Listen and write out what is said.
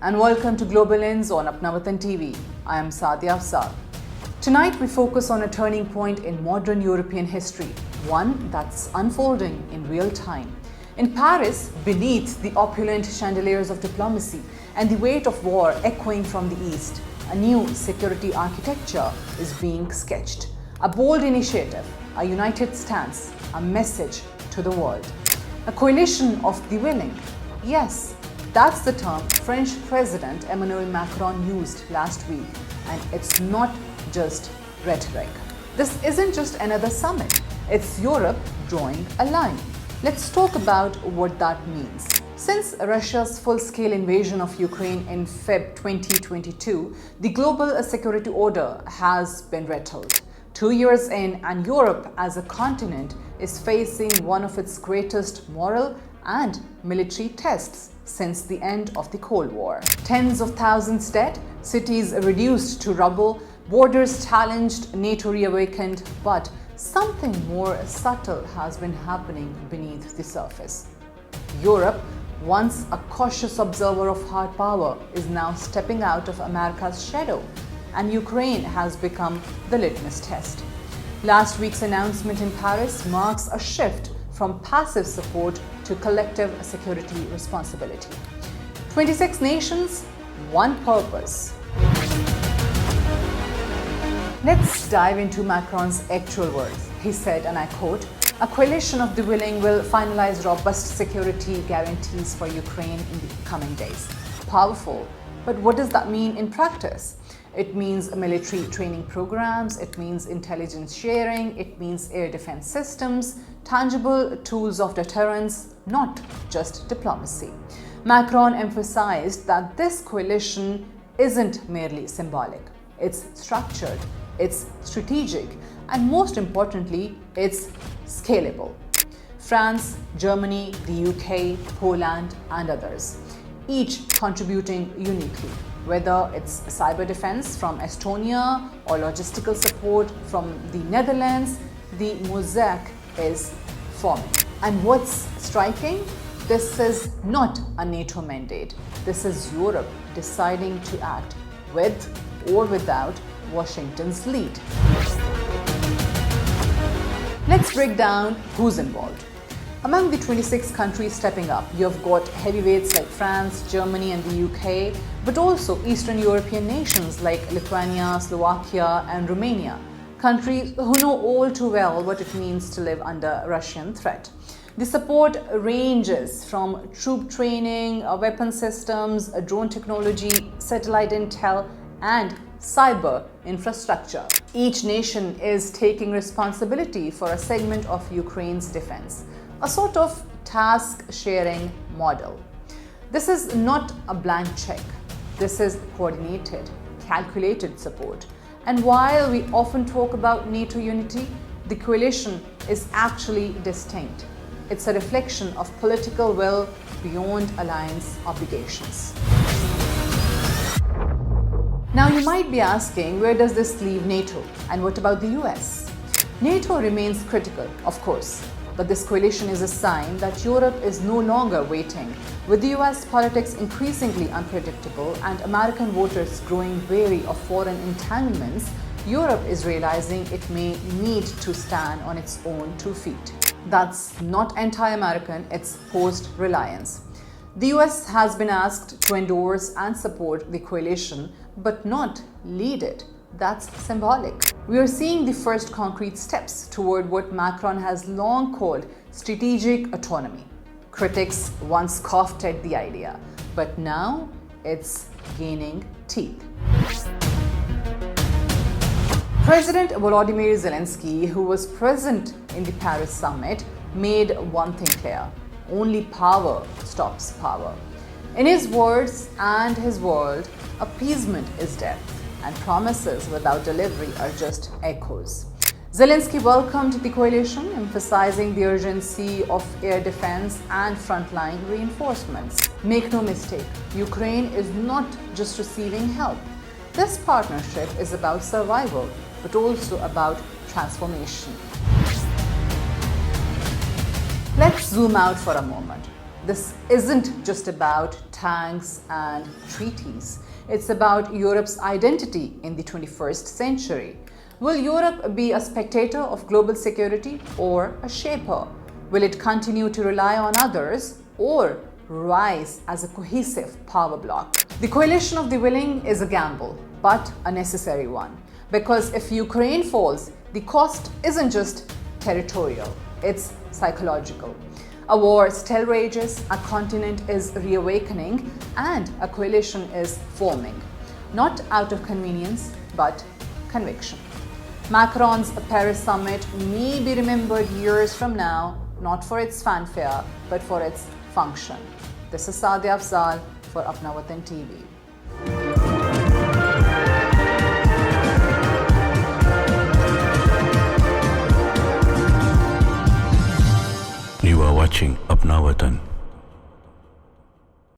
and welcome to Global Lens on Apna Watan TV. I am Saadia Afzaal. Tonight we focus on a turning point in modern European history, one that's unfolding in real time. In Paris, beneath the opulent chandeliers of diplomacy and the weight of war echoing from the east, a new security architecture is being sketched. A bold initiative, a united stance, a message to the world. A coalition of the willing. Yes, that's the term French President Emmanuel Macron used last week, and it's not just rhetoric. This isn't just another summit, it's Europe drawing a line. Let's talk about what that means. Since Russia's full-scale invasion of Ukraine in Feb 2022, the global security order has been rattled. 2 years in, and Europe as a continent is facing one of its greatest moral and military tests since the end of the Cold War. Tens of thousands dead, cities reduced to rubble, borders challenged, NATO reawakened, but something more subtle has been happening beneath the surface. Europe, once a cautious observer of hard power, is now stepping out of America's shadow, and Ukraine has become the litmus test. Last week's announcement in Paris marks a shift from passive support to collective security responsibility. 26 nations, one purpose. Let's dive into Macron's actual words. He said, and I quote, "A coalition of the willing will finalize robust security guarantees for Ukraine in the coming days." Powerful, but what does that mean in practice? It means military training programs, it means intelligence sharing, it means air defense systems, tangible tools of deterrence, not just diplomacy. Macron emphasized that this coalition isn't merely symbolic. It's structured, it's strategic, and most importantly, it's scalable. France, Germany, the UK, Poland, and others, each contributing uniquely. Whether it's cyber defense from Estonia or logistical support from the Netherlands, the mosaic is forming. And what's striking? This is not a NATO mandate. This is Europe deciding to act with or without Washington's lead. Let's break down who's involved. Among the 26 countries stepping up, you've got heavyweights like France, Germany, and the UK, but also Eastern European nations like Lithuania, Slovakia, and Romania, countries who know all too well what it means to live under Russian threat. The support ranges from troop training, weapon systems, drone technology, satellite intel, and cyber infrastructure. Each nation is taking responsibility for a segment of Ukraine's defense, a sort of task-sharing model. This is not a blank check. This is coordinated, calculated support. And while we often talk about NATO unity, the coalition is actually distinct. It's a reflection of political will beyond alliance obligations. Now you might be asking, where does this leave NATO? And what about the US? NATO remains critical, of course, but this coalition is a sign that Europe is no longer waiting. With the US politics increasingly unpredictable and American voters growing wary of foreign entanglements, Europe is realizing it may need to stand on its own 2 feet. That's not anti-American, it's post-reliance. The US has been asked to endorse and support the coalition, but not lead it. That's symbolic. We are seeing the first concrete steps toward what Macron has long called strategic autonomy. Critics once scoffed at the idea, but now it's gaining teeth. President Volodymyr Zelensky, who was present in the Paris summit, made one thing clear: only power stops power. In his words and his world, appeasement is death, and promises without delivery are just echoes. Zelensky welcomed the coalition, emphasizing the urgency of air defense and frontline reinforcements. Make no mistake, Ukraine is not just receiving help. This partnership is about survival, but also about transformation. Let's zoom out for a moment. This isn't just about tanks and treaties. It's about Europe's identity in the 21st century. Will Europe be a spectator of global security or a shaper? Will it continue to rely on others or rise as a cohesive power bloc? The coalition of the willing is a gamble, but a necessary one. Because if Ukraine falls, the cost isn't just territorial, it's psychological. A war still rages, a continent is reawakening, and a coalition is forming. Not out of convenience, but conviction. Macron's Paris summit may be remembered years from now, not for its fanfare, but for its function. This is Saadia Afzaal for Apna Watan TV. You are watching Apna Watan.